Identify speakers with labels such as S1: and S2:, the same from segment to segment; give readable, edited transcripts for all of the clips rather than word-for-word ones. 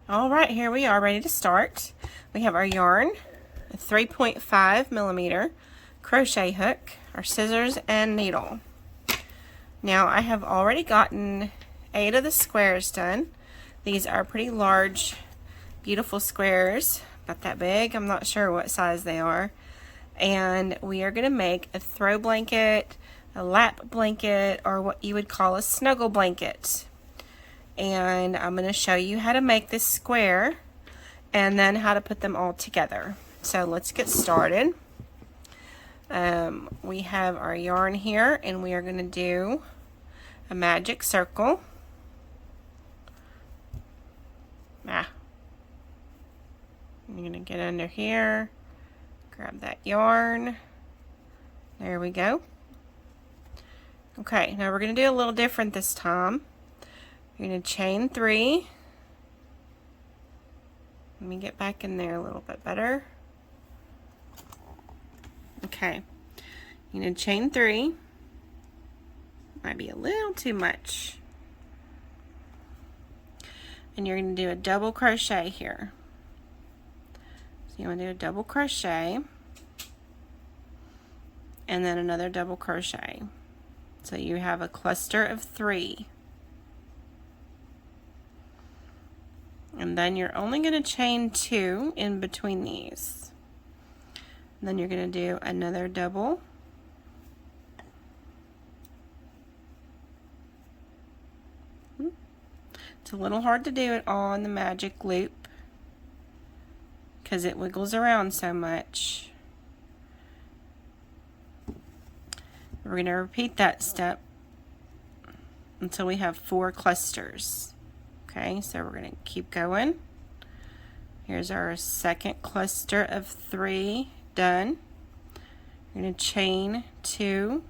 S1: All right, here we are ready to start. We have our yarn, a 3.5 millimeter crochet hook, our scissors and needle. Now I have already gotten 8 of the squares done. These are pretty large, beautiful squares, about that big. I'm not sure what size they are. And we are going to make a throw blanket, a lap blanket, or what you would call a snuggle blanket. And I'm going to show you how to make this square and then how to put them all together. So let's get started. We have our yarn here and we are going to do a magic circle. You're going to get under here, grab that yarn. There we go. Okay, now we're going to do a little different this time. You're going to chain 3. Let me get back in there a little bit better. Okay, you're going to chain 3. Might be a little too much. And you're going to do a double crochet here. So you want to do a double crochet and then another double crochet. So you have a cluster of 3. And then you're only going to chain 2 in between these. And then you're going to do another double. It's a little hard to do it all in the magic loop because it wiggles around so much. We're going to repeat that step until we have 4 clusters. Okay, so we're going to keep going. Here's our second cluster of 3 done. We're going to chain 2.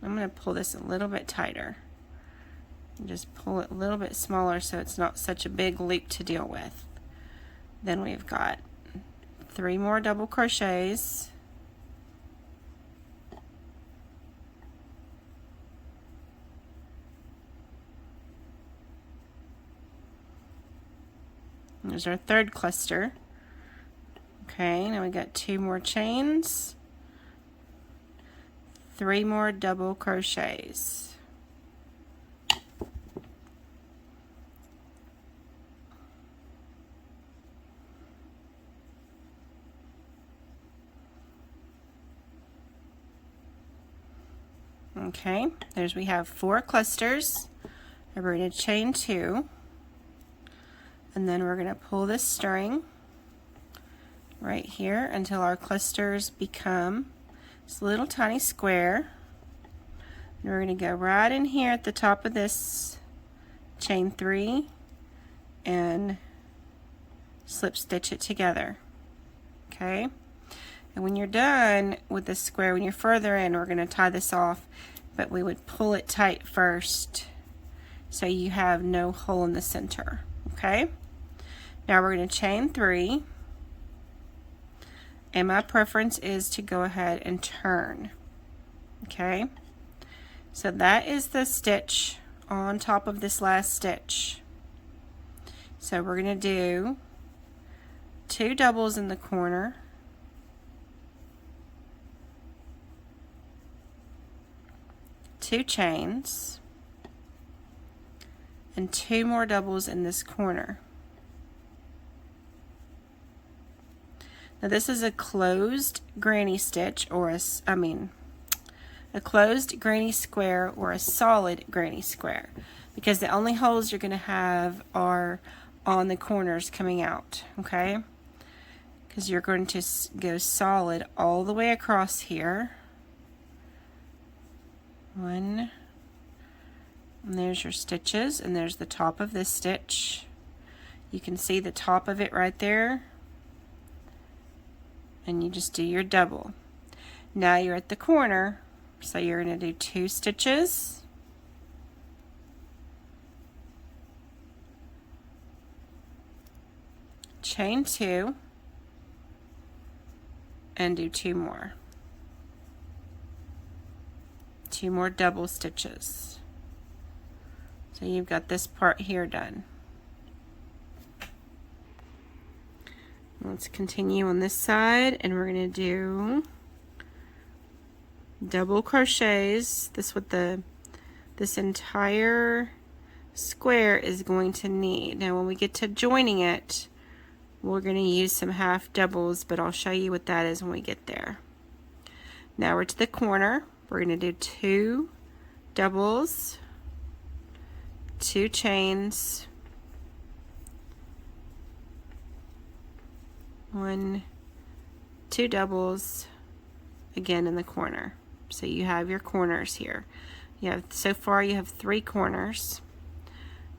S1: I'm going to pull this a little bit tighter. And just pull it a little bit smaller so it's not such a big loop to deal with. Then we've got 3 more double crochets. There's our third cluster. Okay, now we got 2 more chains, 3 more double crochets. Okay, we have 4 clusters. And we're going to chain 2. And then we're going to pull this string right here until our clusters become this little tiny square. And we're going to go right in here at the top of this, chain 3 and slip stitch it together. Okay, and when you're done with this square, when you're further in, we're going to tie this off, but we would pull it tight first so you have no hole in the center. Okay, now we're going to chain 3, and my preference is to go ahead and turn. Okay, so that is the stitch on top of this last stitch. So we're going to do 2 doubles in the corner, 2 chains, and 2 more doubles in this corner. Now this is a closed granny stitch, or a closed granny square or a solid granny square, because the only holes you're going to have are on the corners coming out. Okay, because you're going to go solid all the way across here. 1, and there's your stitches, and there's the top of this stitch. You can see the top of it right there, and you just do your double. Now you're at the corner, so you're going to do 2 stitches, chain 2, and do 2 more. 2 more double stitches. So you've got this part here done. Let's continue on this side, and we're going to do double crochets. This entire square is going to need. Now when we get to joining it, we're going to use some half doubles, but I'll show you what that is when we get there. Now we're to the corner. We're going to do 2 doubles, 2 chains, 1, 2 doubles, again in the corner. So you have your corners here. So far you have 3 corners.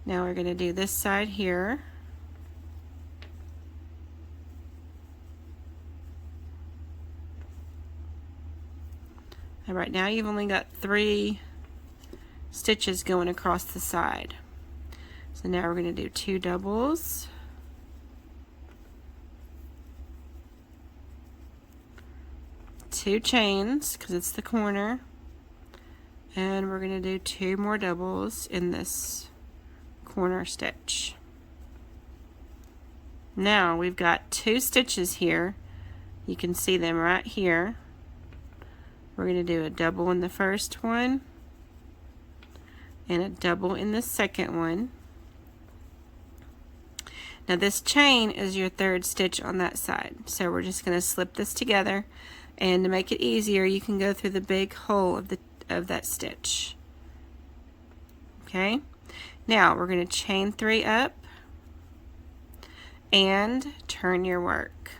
S1: Now we're going to do this side here. And right now you've only got 3 stitches going across the side. So now we're going to do 2 doubles, 2 chains because it's the corner, and we're going to do 2 more doubles in this corner stitch. Now we've got 2 stitches here. You can see them right here. We're going to do a double in the first one and a double in the second one. Now this chain is your 3rd stitch on that side, so we're just going to slip this together, and to make it easier you can go through the big hole of that stitch. Okay, now we're going to chain 3 up and turn your work.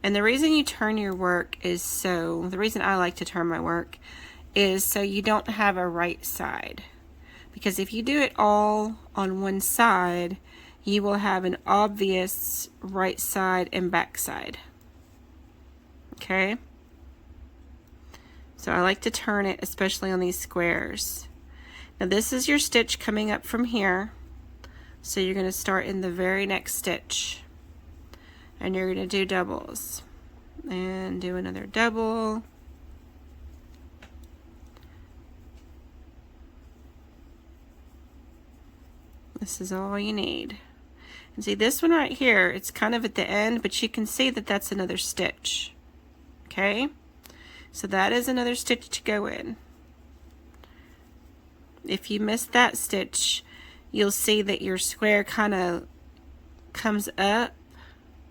S1: And the reason you turn your work is the reason I like to turn my work is so you don't have a right side. Because if you do it all on one side, you will have an obvious right side and back side. Okay? So I like to turn it, especially on these squares. Now this is your stitch coming up from here. So you're going to start in the very next stitch. And you're going to do doubles. And do another double. This is all you need. And see this one right here, it's kind of at the end, but you can see that that's another stitch. Okay? So that is another stitch to go in. If you miss that stitch, you'll see that your square kind of comes up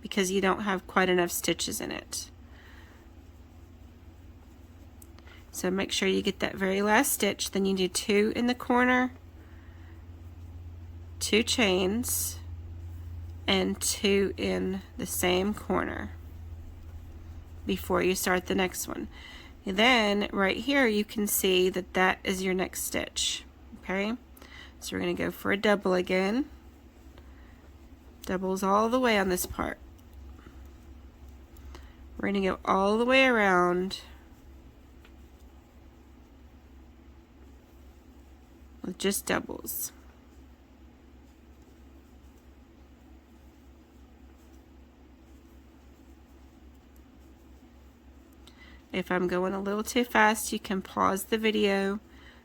S1: because you don't have quite enough stitches in it. So make sure you get that very last stitch. Then you do 2 in the corner, 2 chains, and 2 in the same corner before you start the next one. And then right here you can see that that is your next stitch. Okay, so we're going to go for a double again. Doubles all the way on this part. We're going to go all the way around with just doubles. If I'm going a little too fast, you can pause the video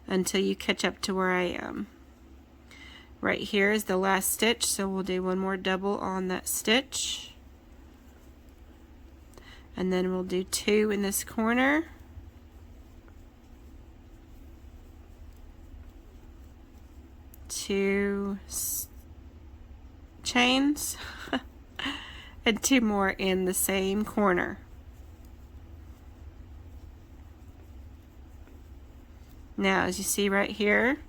S1: until you catch up to where I am. Right here is the last stitch, so we'll do 1 more double on that stitch. And then we'll do 2 in this corner. Two chains and 2 more in the same corner. Now as you see right here,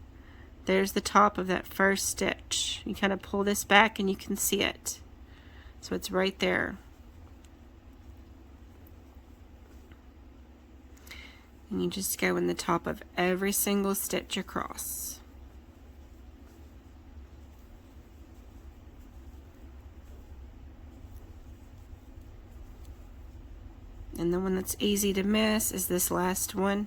S1: there's the top of that first stitch. You kind of pull this back and you can see it. So it's right there. And you just go in the top of every single stitch across. And the one that's easy to miss is this last one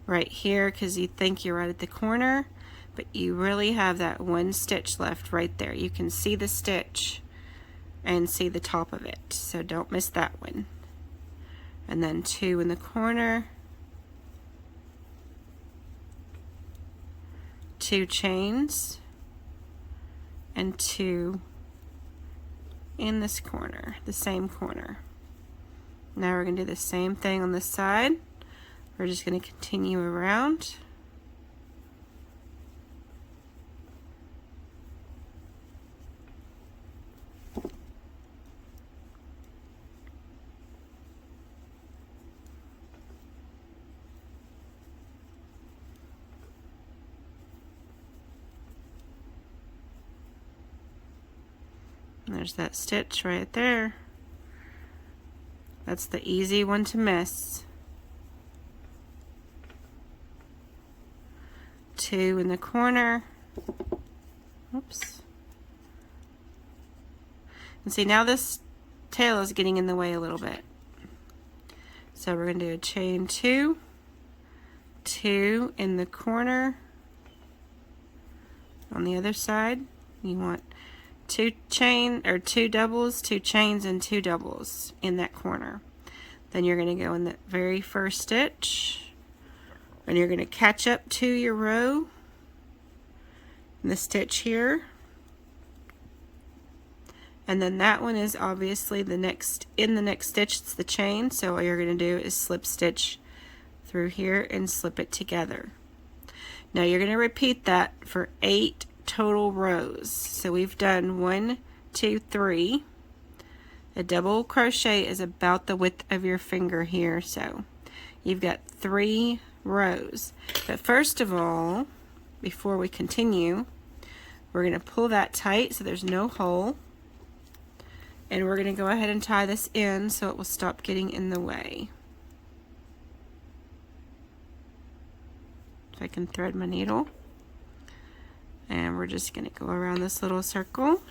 S1: right here, because you think you're right at the corner, but you really have that 1 stitch left right there. You can see the stitch and see the top of it, so don't miss that one. And then 2 in the corner, 2 chains, and 2 in this corner, the same corner. Now we're going to do the same thing on this side. We're just going to continue around. There's that stitch right there. That's the easy one to miss. 2 in the corner. Oops. And see, now this tail is getting in the way a little bit. So we're going to do a chain 2, 2 in the corner. On the other side, you want 2 doubles, 2 chains, and 2 doubles in that corner. Then you're going to go in the very first stitch, and you're going to catch up to your row in the stitch here, and then that one is obviously the next stitch. It's the chain, so all you're going to do is slip stitch through here and slip it together. Now you're going to repeat that for 8 total rows. So we've done 1, 2, 3. A double crochet is about the width of your finger here, so you've got 3 rows. But first of all, before we continue, we're going to pull that tight so there's no hole, and we're going to go ahead and tie this in so it will stop getting in the way. If I can thread my needle. And we're just going to go around this little circle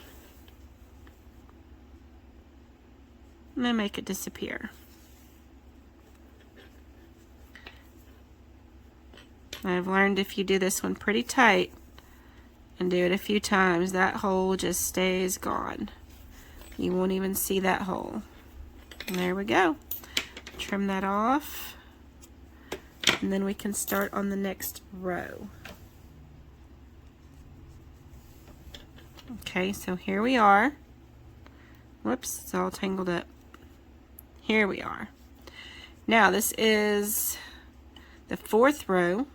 S1: and make it disappear. I've learned if you do this one pretty tight and do it a few times, that hole just stays gone. You won't even see that hole. And there we go. Trim that off, and then we can start on the next row. Okay, so here we are. Whoops, it's all tangled up. Here we are. Now this is the 4th row.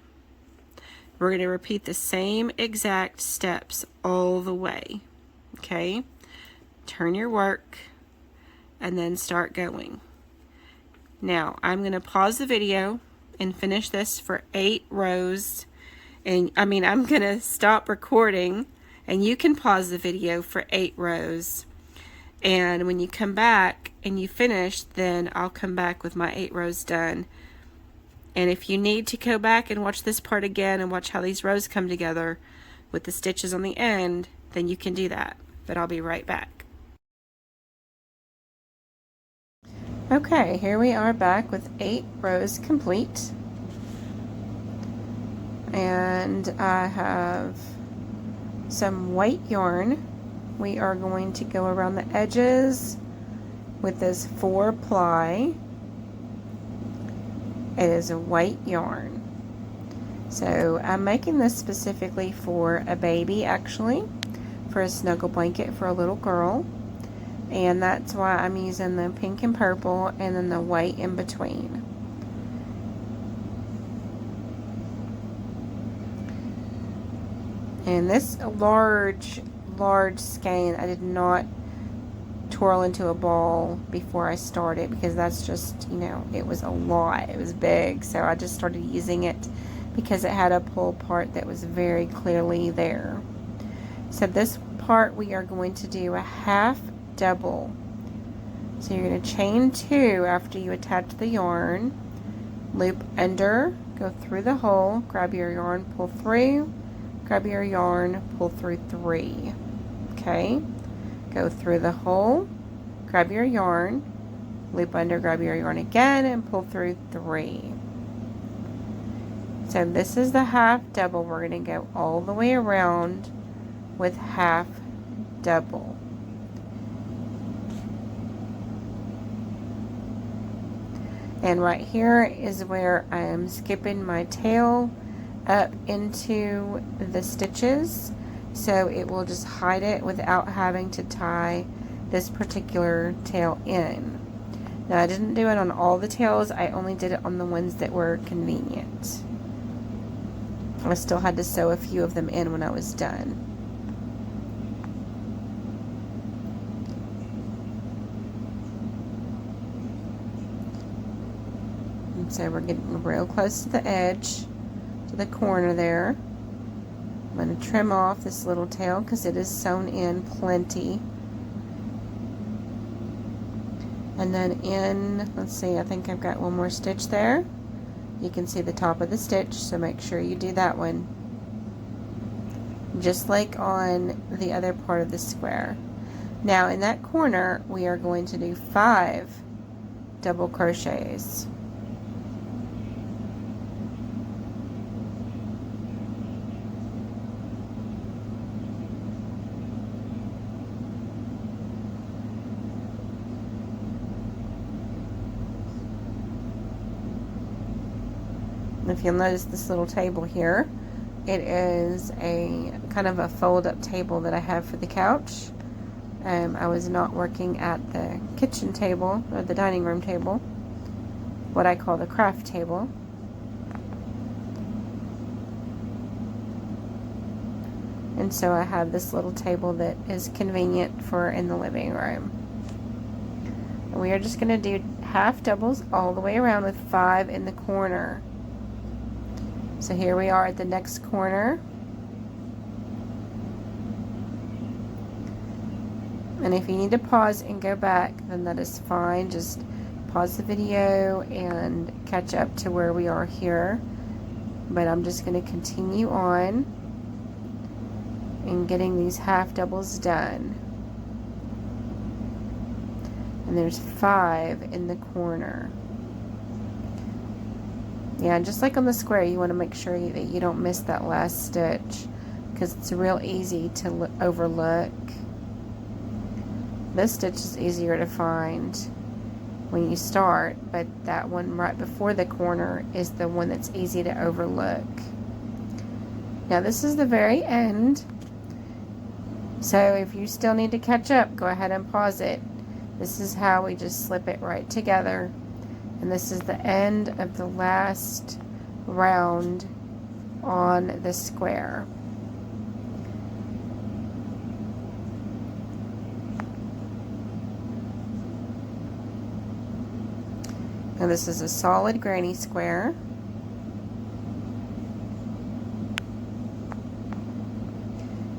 S1: We're going to repeat the same exact steps all the way. Okay, turn your work and then start going. Now I'm going to pause the video and finish this for 8 rows. And I'm going to stop recording. And you can pause the video for 8 rows. And when you come back and you finish, then I'll come back with my 8 rows done. And if you need to go back and watch this part again and watch how these rows come together with the stitches on the end, then you can do that. But I'll be right back. Okay, here we are back with 8 rows complete. And I have some white yarn. We are going to go around the edges with this 4-ply. It is a white yarn. So I'm making this specifically for a baby, actually, for a snuggle blanket for a little girl. And that's why I'm using the pink and purple and then the white in between. And this large skein, I did not twirl into a ball before I started, because that's just, it was a lot. It was big, so I just started using it because it had a pull part that was very clearly there. So this part we are going to do a half double. So you're going to chain 2 after you attach the yarn, loop under, go through the hole, grab your yarn, pull through, grab your yarn, pull through 3. Okay, go through the hole, grab your yarn, loop under, grab your yarn again, and pull through 3. So this is the half double. We're going to go all the way around with half double. And right here is where I am skipping my tail up into the stitches, so it will just hide it without having to tie this particular tail in. Now I didn't do it on all the tails, I only did it on the ones that were convenient. I still had to sew a few of them in when I was done. And so we're getting real close to the edge, to the corner there. I'm going to trim off this little tail because it is sewn in plenty. And then in, let's see, I think I've got one more stitch there. You can see the top of the stitch, so make sure you do that one. Just like on the other part of the square. Now in that corner, we are going to do 5 double crochets. If you'll notice this little table here, it is a kind of a fold-up table that I have for the couch. I was not working at the kitchen table or the dining room table, what I call the craft table. And so I have this little table that is convenient for in the living room. And we are just going to do half doubles all the way around with 5 in the corner. So here we are at the next corner. And if you need to pause and go back, then that is fine. Just pause the video and catch up to where we are here. But I'm just going to continue on and getting these half doubles done. And there's 5 in the corner. Yeah, just like on the square, you want to make sure that you don't miss that last stitch because it's real easy to overlook. This stitch is easier to find when you start, but that one right before the corner is the one that's easy to overlook. Now this is the very end, so if you still need to catch up, go ahead and pause it. This is how we just slip it right together. And this is the end of the last round on the square. Now this is a solid granny square.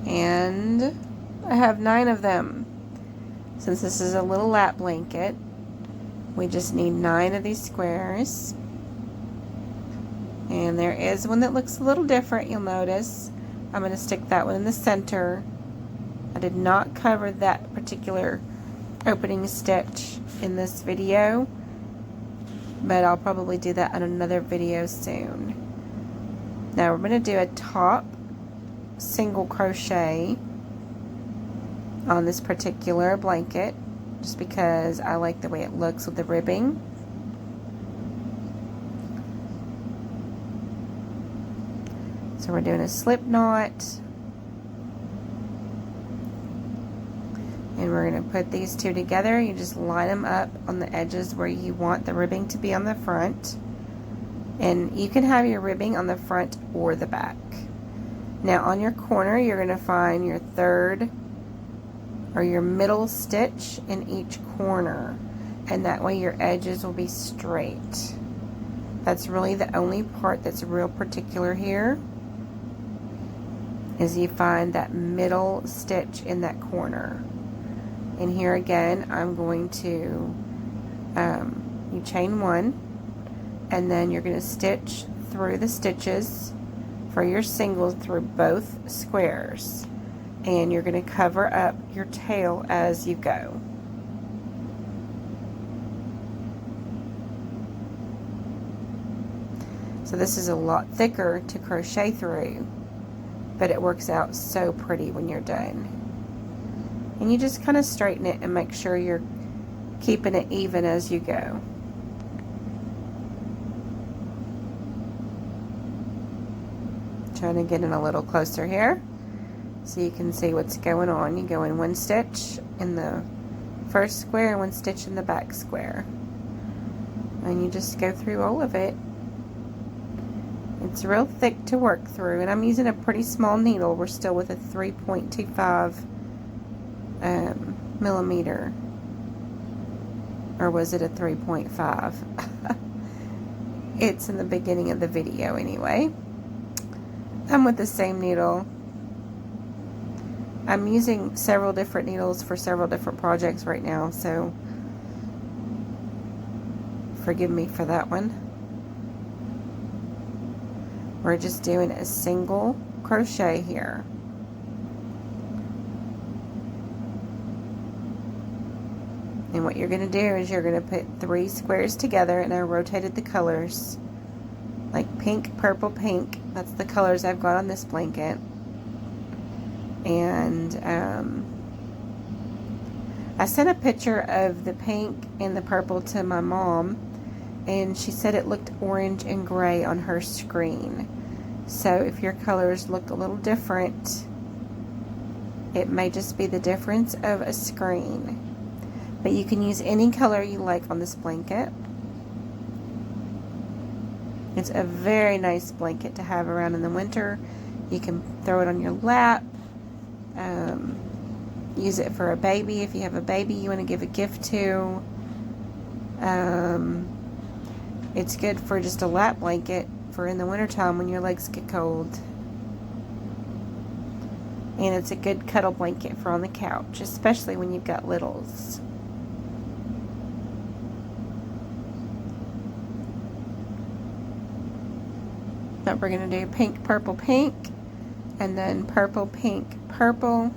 S1: And I have 9 of them. Since this is a little lap blanket, we just need 9 of these squares. And there is one that looks a little different, you'll notice. I'm going to stick that one in the center. I did not cover that particular opening stitch in this video, but I'll probably do that in another video soon. Now we're going to do a top single crochet on this particular blanket, just because I like the way it looks with the ribbing. So we're doing a slip knot, and we're going to put these two together. You just line them up on the edges where you want the ribbing to be on the front, and you can have your ribbing on the front or the back. Now on your corner, you're going to find your third or your middle stitch in each corner, and that way your edges will be straight. That's really the only part that's real particular here, is you find that middle stitch in that corner. And here again, I'm going to you chain 1, and then you're going to stitch through the stitches for your singles through both squares, and you're going to cover up your tail as you go. So this is a lot thicker to crochet through, but it works out so pretty when you're done. And you just kind of straighten it and make sure you're keeping it even as you go. Trying to get in a little closer here so you can see what's going on. You go in one stitch in the first square and 1 stitch in the back square. And you just go through all of it. It's real thick to work through, and I'm using a pretty small needle. We're still with a 3.25 millimeter. Or was it a 3.5? It's in the beginning of the video anyway. I'm with the same needle. I'm using several different needles for several different projects right now, so forgive me for that one. We're just doing a single crochet here. And what you're going to do is you're going to put 3 squares together, and I rotated the colors like pink, purple, pink. That's the colors I've got on this blanket. And I sent a picture of the pink and the purple to my mom, and she said it looked orange and gray on her screen. So if your colors look a little different, it may just be the difference of a screen. But you can use any color you like on this blanket. It's a very nice blanket to have around in the winter. You can throw it on your lap. Use it for a baby if you have a baby you want to give a gift to. It's good for just a lap blanket for in the wintertime when your legs get cold. And it's a good cuddle blanket for on the couch, especially when you've got littles. Now we're going to do pink, purple, pink, and then purple, pink, purple,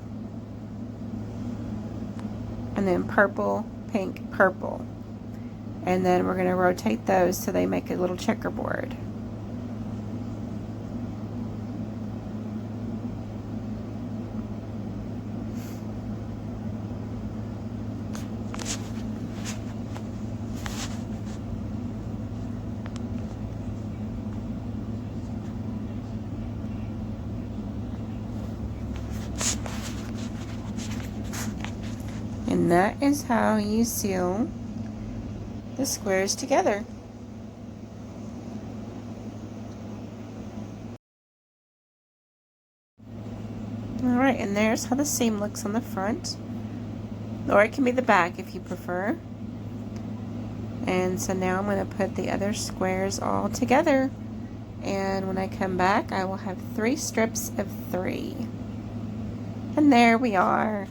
S1: and then purple, pink, purple. And then we're going to rotate those so they make a little checkerboard. And that is how you seal the squares together. Alright, and there's how the seam looks on the front. Or it can be the back if you prefer. And so now I'm going to put the other squares all together. And when I come back, I will have 3 strips of 3. And there we are.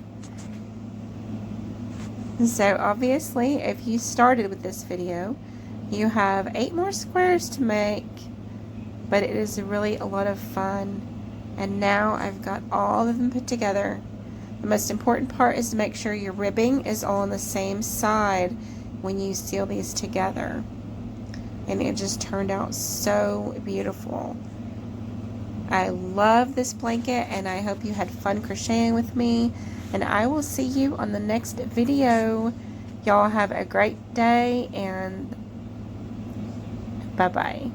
S1: So obviously, if you started with this video, you have 8 more squares to make, but it is really a lot of fun. And now I've got all of them put together. The most important part is to make sure your ribbing is all on the same side when you seal these together. And it just turned out so beautiful. I love this blanket, and I hope you had fun crocheting with me. And I will see you on the next video. Y'all have a great day, and bye-bye.